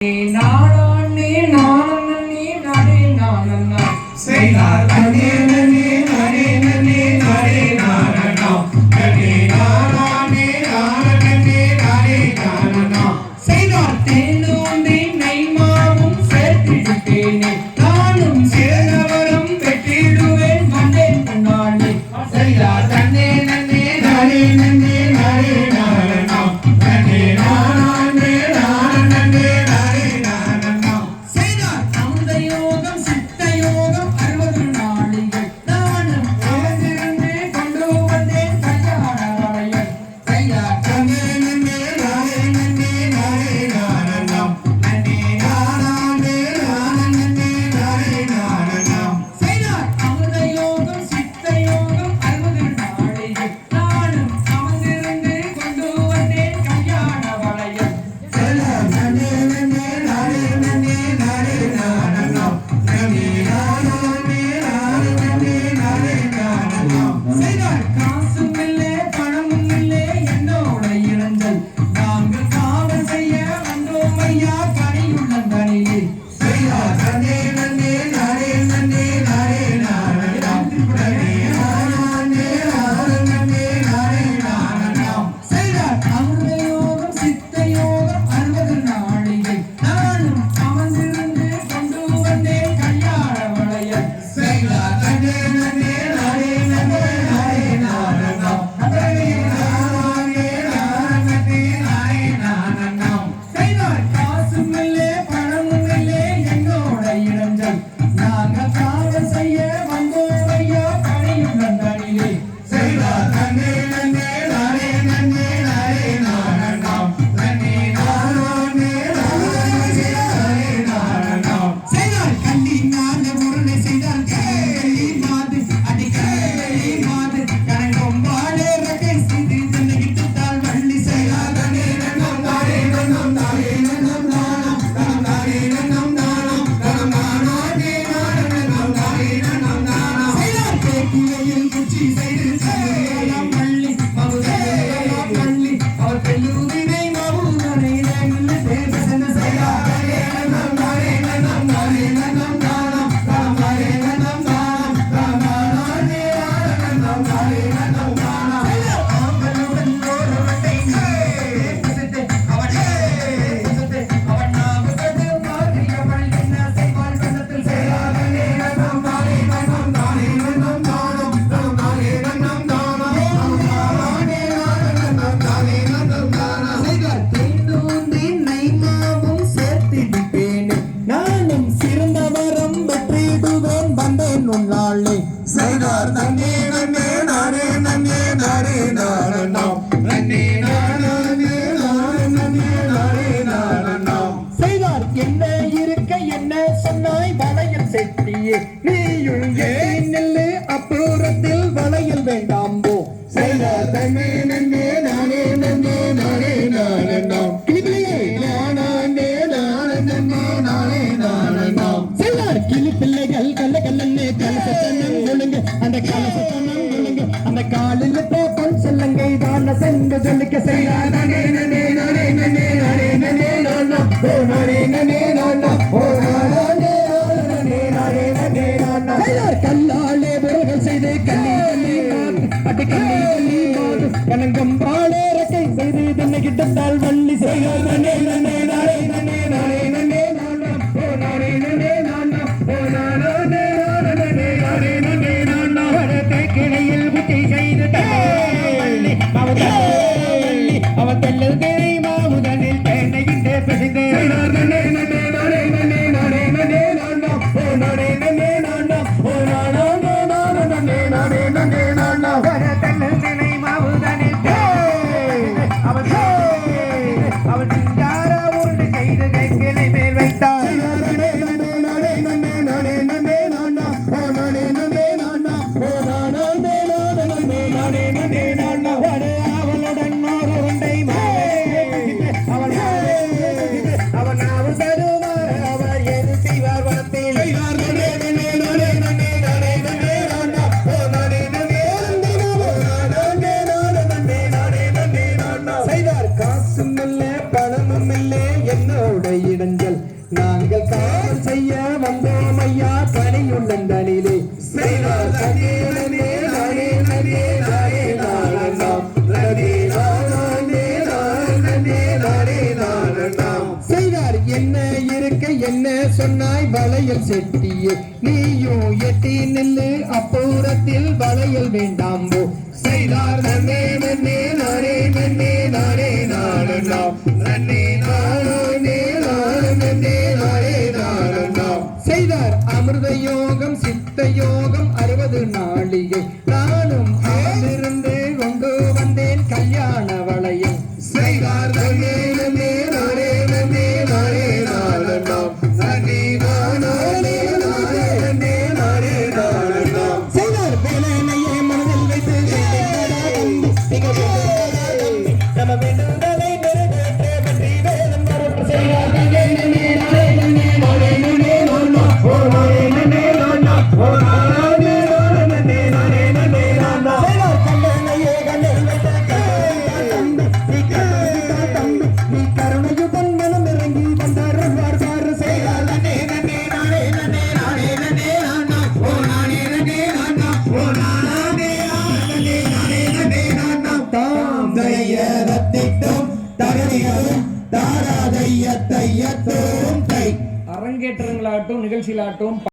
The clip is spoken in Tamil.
நானே நானே நானே நானே செய்தார் தனே நனே நானே நனே நானே நானே நனே நானே நானே நானே நானே செய்தார் தேனோந்தே நைமாவும் சேர்த்திட்டேனே நானும் சேர்ந்தவரும் பெற்றிடுவேன் மண்டேன் நானே செய்தார் தனே நனே நானே நனே நானே நானே நனே நானே நானே செய்தார் நன்னே நன்னே நானே நன்னே நானே நானே நன்னே நானே நானே நானே நானே செய்தார் என்ன இருக்க என்ன சொன்னாய் வளையல் செட்டியே நீயும் நெல்லு அப்புறத்தில் வளையல் வேண்டாம் போ செய்தார் நன்னே நன்னே நானே நன்னே நானே நானே கிளி பிள்ளைகள் கல்ல கல்லன்னு கலசத்தனம் ஒழுங்க அந்த கலசத்தனம் ஒழுங்க அந்த காலில் போப்பன் செல்லங்கை தான சென்று சொல்லிக்க செய்தார் நனே நனே நானே நனே நானே நனே நானா ஓ நானே நனே நானா ஓ நானே நனே நானே நனே நானா செய்தார் கல்லாலே விரல்கள் செய்து கல்லி கல்லி அடி கல்லி கல்லி மாது கனங்கம் பாலே ரக்கை செய்து தன்னை கிட்டத்தால் வள்ளி செய்தார் நனே நனே நானே நனே நானே நனே நானா ஓ நானே நனே நானா ஓ நானே நானே நானே நனே நானா வரத்தை கிளையில் புத்தி செய்து வள்ளி வள்ளி அவ தெல்லுகை மாமுதனில் தேனையிட்டே பிசைந்து நனே நனே நானே நனே நானே நனே நானா ஓ நானே நனே நானா ஓ நானே நானே நானே நனே நானா வரத்தெல்லுகை மாமுதனில் அவ என்ன இருக்க என்ன சொன்னாய் வளையல் செட்டியே நீயும் எட்டி நில்லு அப்புறத்தில் வளையல் வேண்டாம்போ செய்தார் நன்னே நன்னே நானே நன்னே நானே நானோ நன்னே நானோ நன்னே நானே நானோ செய்தார் அமிர்த யோகம் சித்த யோகம் 60 நாளிகை நானும் அதிலிருந்து கொண்டு வந்தேன் கல்யாண வளையம் செய்தார் நன்னே நன்னே நானே நன்னே நானே நானோ நன்னே நானோ நன்னே நானே நானோ செய்தார் வேலையே மனதில் வைத்து நம்ம வேண்டுதலை நிறைவேற்ற வெற்றி வேதம் வரப்பு செய்தார் நன்னே நன்னே நானே நன்னே நானே நன்னே நானோ ஓ நானே நன்னே நானோ ஓ நானே நன்னே நானே நன்னே நானோ செய்தார் கண்டனையே கண்ணில் வைத்த தம்பி நீ கருணையுடன் மனம் இறங்கி வந்தார் பார் செய்தார் நன்னே நன்னே நானே நன்னே நானே நன்னே நானோ ஓ நானே நன்னே நானோ ஓ நானே நன்னே நானே நன்னே நானோ தாம் தையரத்திட்டும் தகதிகளும் தாராதைய தையத்தோம் தை அரங்கேற்றங்களாகட்டும் நிகழ்ச்சிகளாகட்டும்